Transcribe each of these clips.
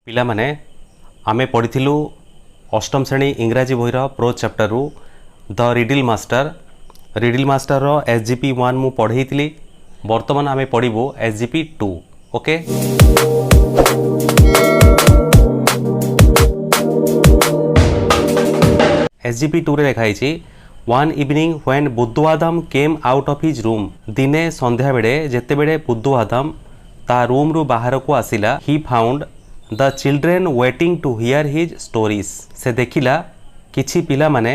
पिला माने आमे पढ़िथिलु अष्टम श्रेणी इंग्राजी बहिर प्रोज चैप्टर रु द रिडिल मास्टर रो एसजीपी 1 मु पढ़ेइथिली। वर्तमान आमे पढ़िबो एसजीपी 2। ओके, एसजीपी 2 रे लिखाई छी वन इवनिंग व्हेन बुद्धवादम came out of his room. दिने संध्या बेड़े जेते बेड़े बुद्धवादम ता रूम रु बाहर को आसिला, he found the children waiting to hear his stories. से देखिला किछि पिला माने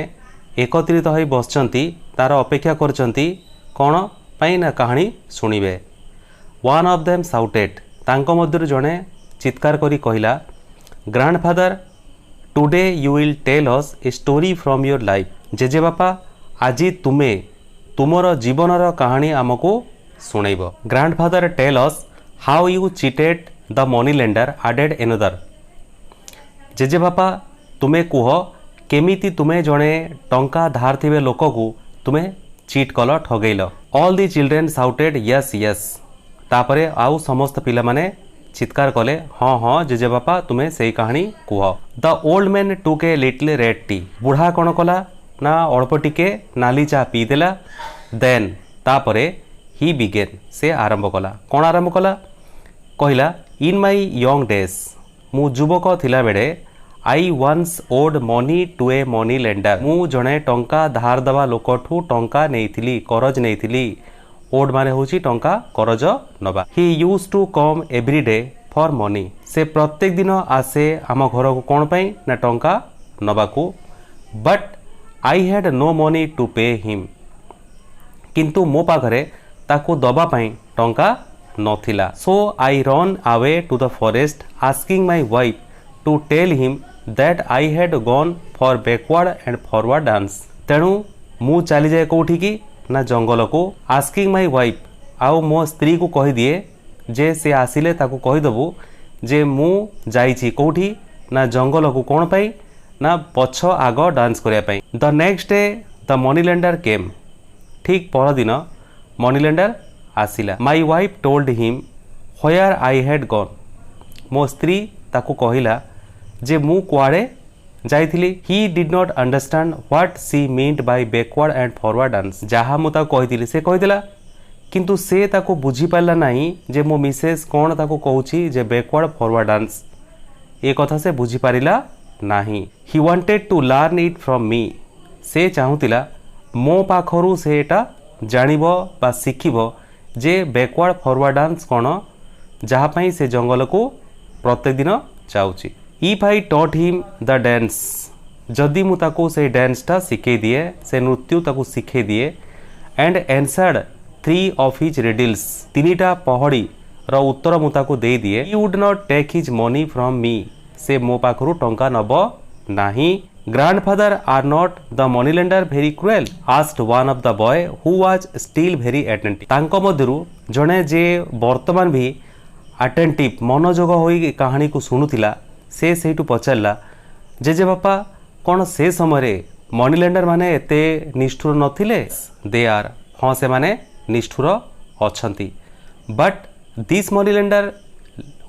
एकत्रित होई बसचंती, तार अपेक्षा करचंती कोन पई ना कहानी सुनिबे। वन ऑफ देम साउटेड, तांको मध्यरु जणे चित्कार करी कहिला, grandfather today you will tell us a story from your life. जेजे बापा आज तुमे तुमर जीवनर कहानी आमको सुनैब। Grandfather tell us how you cheated the money lender added another. जेजे बापा तुमे कुह केमिति तुमे जणे टंका धार थिबे लोक को तुमे चीट कल ठगैल। All the children shouted yes yes. तापरे आउ समस्त पिला माने चित्कार कले, हाँ हाँ जेजे बापा तुमे सेई कहानी कुह। The old man took a little red tea. बुढ़ा कौन कला ना अल्प टिके नाली चा पी देला। देन तापरे ही बिगेन, से आरंभ कला। कौन आरंभ कला? कहला, इन माई यंग डेज, मु युवक थिला बेड़े I once owed money to a money lender. मु जणे टंका धार दवा लोकठू टंका नेइथिली, करज नेइथिली। ओड माने होची टंका करज नबा। He use to come every day for money. से प्रत्येक दिन आसे आम घर को कौन पई ना टंका नबाकू। But I had no money to pay him. किंतु मो पाखरे ताकू दबा पई टंका नथिला। So I ran away to the forest asking my wife to tell him that I had gone for backward and forward dance. तेणु मु चली जाए कौटी की ना जंगल को, आस्किंग माई वाइफ, आउ मो स्त्री को कही दिए जे से आसिले ताकू कहीदेबू जे मु जाइछि कौटी ना जंगल को कौन पाई ना पछ आग डांस करिया पाई। The next day the money lender came. ठीक पर दिन मनी लेंडर आसिला। My wife told him where I had gone. मो स्त्री ताकू कहिला जे मु कुआड़े जाइथिली। He did not understand what she meant by backward and forward dance. जहाँ मु ताकू कहिथिली से कहिदेला, किंतु से ताकू बुझी पारला नाही जे मो मिसेस कोन ताकू कहूची जे बैकवर्ड फॉरवर्ड डांस। ए कथा से बुझी पारिला नाही। He wanted to learn it from me. से चाहुतिला मो पाखरु से एटा जानिबो बा सिखिबो जे बैकवर्ड फॉरवर्ड डांस कौन, जहाँ पाई से जंगल को प्रत्येक दिन जाऊँगी। If I taught him the dance, जदि मु ताको से डांसटा शिखे दिए, से नृत्य ताको शिखे दिए। And answered 3 of his riddles, 3टा पहड़ी रो उत्तर मु ताको दे दिए। He would not take his money from me. से मो पाखरु टंका नब नाही। Grandfather are not the money lender very cruel asked one of the boy who was still very attentive. तांको मध्यरु जणे जे वर्तमान भी अटेंटिव मनोजोग होई कहानी को सुनुथिला, से सेठू पचारला, जेजे बापा कौन से समय मनी लेंडर माने एते निष्ठुर नथिले? दे आर, हाँ से माने निष्ठुर अछंती। But this money lender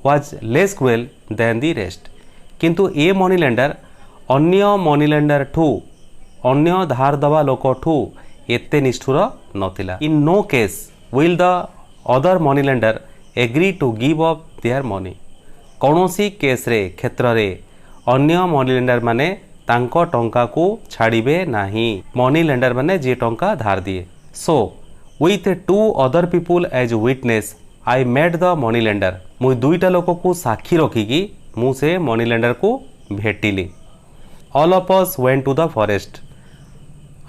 was less cruel than the rest. किंतु ए मनी लेंडर अन्य मनी लेंडर ठू, अन्य धार दवा लोक ठू एते निष्ठुर नथिला। In no case will the other money lender agree to give up their money. कौनसी केस रे क्षेत्र रे अन्य मनी लेंडर माने तांको टंका को छाड़िबे नाही। मनी लेंडर माने जे टंका धार दिए। So with 2 other people as witness I made the money lender. मु 2टा लोक को साक्षी रखिकी मु से मनी लेंडर को भेटिली। All of us went to the forest.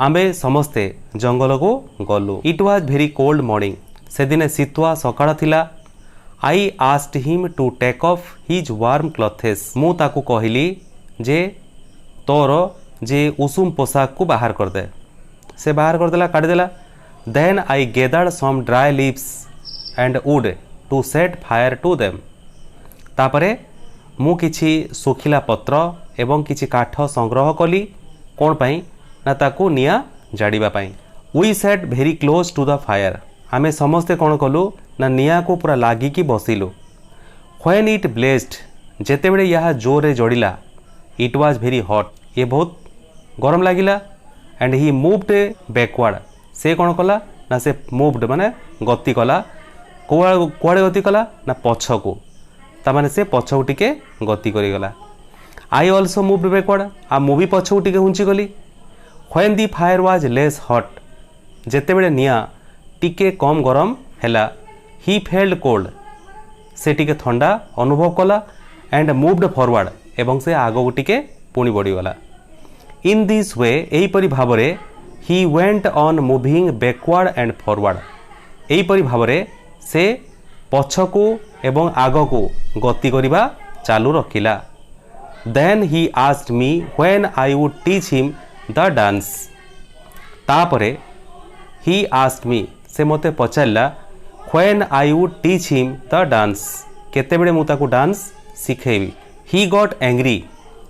आमे समस्ते जंगल को गलु। It was very cold morning. से दिने शीतुआ सकाळ थिला। I asked him to take off his warm clothes. मु ताकू कहिली जे तोर जे उषुम पोशाक को बाहर कर दे। से बाहर कर देला, काट देला। Then I gathered some dry leaves and wood to set fire to them. तापरे मु किछि सुखिला पत्र एवं किछि काठ संग्रह कली। कौन पाई ना ताकू निया जाड़िबा पाई। We sat very close to the fire. आमे समस्ते कौन कलु ना निया को पूरा लागिकी बसिलु। व्हेन इट ब्लेस्ड ଯେତେବେଳେ ଏହା ଜୋରରେ ଜଡ଼ିଲା ଇଟ୍ ୱାଜ୍ ଭେରି ହଟ୍, ଏ ବହୁତ ଗରମ ଲାଗିଲା। ଆଣ୍ଡ ହି ମୁଭ୍ଡ ବ୍ୟାକୱାର୍ଡ଼, ସେ କ'ଣ କଲା ନା ସେ ମୁଭ୍ଡ ମାନେ ଗତି କଲା। କୁଆଡ଼େ ଗତି କଲା ନା ପଛକୁ, ତାମାନେ ସେ ପଛକୁ ଟିକେ ଗତି କରିଗଲା। ଆଇ ଅଲସୋ ମୁଭ୍ଡ ବ୍ୟାକୱାର୍ଡ଼, ଆଉ ମୁଁ ବି ପଛକୁ ଟିକେ ଘୁଞ୍ଚିଗଲି। When the fire was less hot, ଯେତେବେଳେ ନିଆଁ ଟିକେ କମ୍ ଗରମ ହେଲା। ହି ଫେଲ୍ଡ କୋଲ୍ଡ, ସେ ଟିକେ ଥଣ୍ଡା ଅନୁଭବ କଲା। ଆଣ୍ଡ ମୁଭ୍ଡ ଫରୱାର୍ଡ଼, ଏବଂ ସେ ଆଗକୁ ଟିକେ ପୁଣି ବଢ଼ିଗଲା। ଇନ୍ ଦିସ୍ ୱେ, ଏହିପରି ଭାବରେ he went on moving backward and forward, ଏହିପରି ଭାବରେ ସେ ପଛକୁ ଏବଂ ଆଗକୁ ଗତି କରିବା ଚାଲୁ ରଖିଲା। Then he asked me when I would teach him the dance, ତାପରେ ହି ଆସ୍କଡ୍ ମି, ସେ ମୋତେ ପଚାରିଲା when I would teach him the dance, କେତେବେଳେ ମୁଁ ତାକୁ ଡାନ୍ସ ଶିଖେଇବି। ହି ଗଟ୍ ଆଙ୍ଗ୍ରି,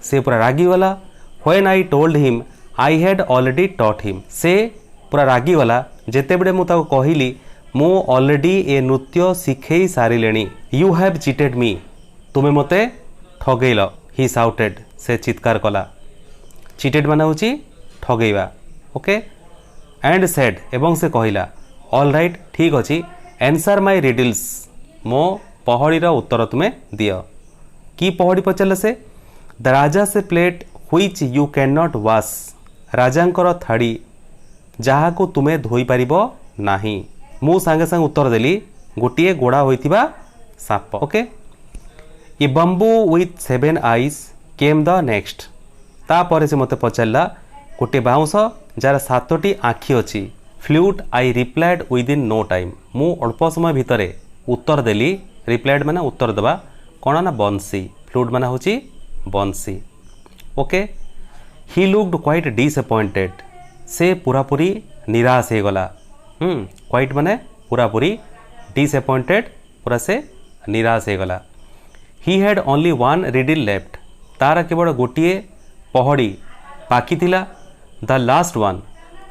ସେ ପୁରା ରାଗିଗଲା। When I told him I had already taught him, ସେ ପୁରା ରାଗିଗଲା ଯେତେବେଳେ ମୁଁ ତାକୁ କହିଲି ମୁଁ ଅଲରେଡ଼ି ଏ ନୃତ୍ୟ ଶିଖେଇ ସାରିଲେଣି। ୟୁ ହ୍ୟାଭ୍ ଚିଟେଡ୍ ମି, ତୁମେ ମୋତେ ଠଗେଇଲ। ହି ସାଉଟେଡ୍, ସେ ଚିତ୍କାର କଲା। ଚିଟେଡ୍ ମାନେ ହେଉଛି ଠଗେଇବା। ଓକେ। ଆଣ୍ଡ ସେଡ୍, ଏବଂ ସେ କହିଲା ଅଲ୍ ରାଇଟ୍, ଠିକ୍ ଅଛି, ଆନ୍ସର୍ ମାଇ ରିଡଲ୍ସ, ମୋ ପହଡ଼ିର ଉତ୍ତର ତୁମେ ଦିଅ। କି ପହଡ଼ି ପଚାରିଲା ସେ? ଦ ରାଜା ସେ plate which you can not wash, ରାଜାଙ୍କର ଥାଳି ଯାହାକୁ ତୁମେ ଧୋଇପାରିବ ନାହିଁ। ମୁଁ ସାଙ୍ଗେ ସାଙ୍ଗେ ଉତ୍ତର ଦେଲି ଗୋଟିଏ ଗୋଡ଼ା ହୋଇଥିବା ସାପ। ଓକେ। ଏ ବମ୍ବୁ ୱିଥ୍ 7 ଆଇଜ୍ କେମ୍ ଦ ନେକ୍ସଟ, ତାପରେ ସେ ମୋତେ ପଚାରିଲା ଗୋଟିଏ ବାଉଁଶ ଯାହାର 7ଟି ଆଖି ଅଛି। Flute I replied within no time, ମୁଁ ଅଳ୍ପ ସମୟ ଭିତରେ ଉତ୍ତର ଦେଲି। ରିପ୍ଲାଏଡ୍ ମାନେ ଉତ୍ତର ଦେବା, କ'ଣ ନା ବଂଶୀ। ଫ୍ଲୁଟ୍ ମାନେ ହେଉଛି ବଂଶୀ। ଓକେ। ହି ଲୁକ୍ଡ କ୍ୱାଇଟ୍ ଡିସଆପଏଣ୍ଟେଡ୍, ସେ ପୁରାପୁରି ନିରାଶ ହେଇଗଲା। କ୍ୱାଇଟ୍ ମାନେ ପୁରାପୁରି, ଡିସଆପଏଣ୍ଟେଡ୍ ପୁରା ସେ ନିରାଶ ହେଇଗଲା। He had only 1 Ridley left, ତାର କେବଳ ଗୋଟିଏ ପହଡ଼ି ବାକି ଥିଲା। ଦ ଲାଷ୍ଟ ୱାନ୍,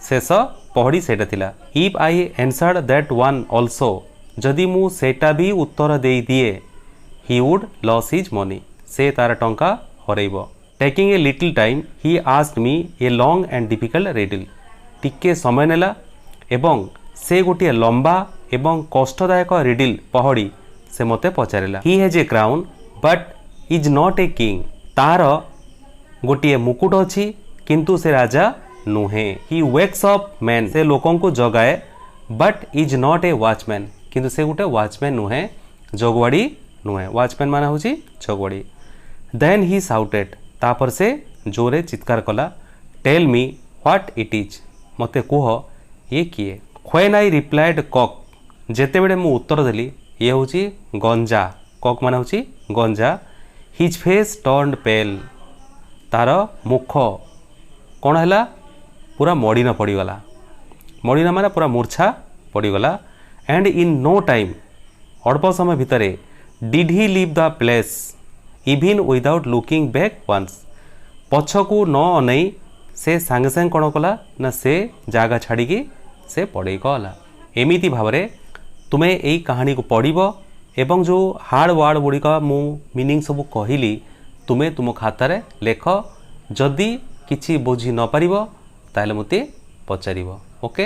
ଶେଷ ପହଡ଼ି ସେଇଟା ଥିଲା। If I answered that one also, ଯଦି ମୁଁ ସେଇଟା ବି ଉତ୍ତର ଦେଇଦିଏ, he would lose his money, ସେ ତାର ଟଙ୍କା ହରେଇବ। Taking a little time he asked me a long and difficult riddle, ଟିକେ ସମୟ ନେଲା ଏବଂ ସେ ଗୋଟିଏ ଲମ୍ବା ଏବଂ କଷ୍ଟଦାୟକ ରିଡଲ୍ ପହଡ଼ି ସେ ମୋତେ ପଚାରିଲା। He has a crown but is not a king, ତାର ଗୋଟିଏ ମୁକୁଟ ଅଛି କିନ୍ତୁ ସେ ରାଜା ନୁହେଁ। ହି ୱେକ୍ସ ଅପ୍ ମ୍ୟାନ୍, ସେ ଲୋକଙ୍କୁ ଜଗାଏ। But is not a watchman, କିନ୍ତୁ ସେ ଗୋଟେ ୱାଚମ୍ୟାନ୍ ନୁହେଁ, ଜଗୁଆଡ଼ି ନୁହେଁ। ୱାଚମ୍ୟାନ୍ ମାନେ ହେଉଛି ଜଗୁଆଡ଼ି। ଦେନ୍ ହି ସାଉଟେଡ୍, ତାପରେ ସେ ଜୋରେ ଚିତ୍କାର କଲା। Tell me what it is, ମୋତେ କୁହ ଇଏ କିଏ? ହ୍ୱେନ୍ ଆଇ ରିପ୍ଲାଏଡ୍ କକ୍, ଯେତେବେଳେ ମୁଁ ଉତ୍ତର ଦେଲି ଇଏ ହେଉଛି ଗଞ୍ଜା। କକ୍ ମାନେ ହେଉଛି ଗଞ୍ଜା। ହିଜ୍ ଫେସ୍ ଟର୍ଣ୍ଣ ପେଲ୍, ତାର ମୁଖ କ'ଣ ହେଲା? ପୁରା ମଡ଼ିନ ପଡ଼ିଗଲା। ମଡ଼ିନ ମାନେ ପୁରା ମୂର୍ଚ୍ଛା ପଡ଼ିଗଲା। ଆଣ୍ଡ ଇନ୍ ନୋ ଟାଇମ୍, ଅଳ୍ପ ସମୟ ଭିତରେ did he leave the place even without looking back once, ପଛକୁ ନ ଅନେଇ ସେ ସାଙ୍ଗେ ସାଙ୍ଗେ କ'ଣ କଲା ନା ସେ ଜାଗା ଛାଡ଼ିକି ସେ ପଳେଇ ଗଲା। ଏମିତି ଭାବରେ ତୁମେ ଏଇ କାହାଣୀକୁ ପଢ଼ିବ ଏବଂ ଯେଉଁ ହାର୍ଡ଼ ୱାର୍ଡ଼ ଗୁଡ଼ିକ ମୁଁ ମିନିଂ ସବୁ କହିଲି ତୁମେ ତୁମ ଖାତାରେ ଲେଖ। ଯଦି କିଛି ବୁଝି ନ ପାରିବ ତାହେଲେ ମୋତେ ପଚାରିବ। ଓକେ।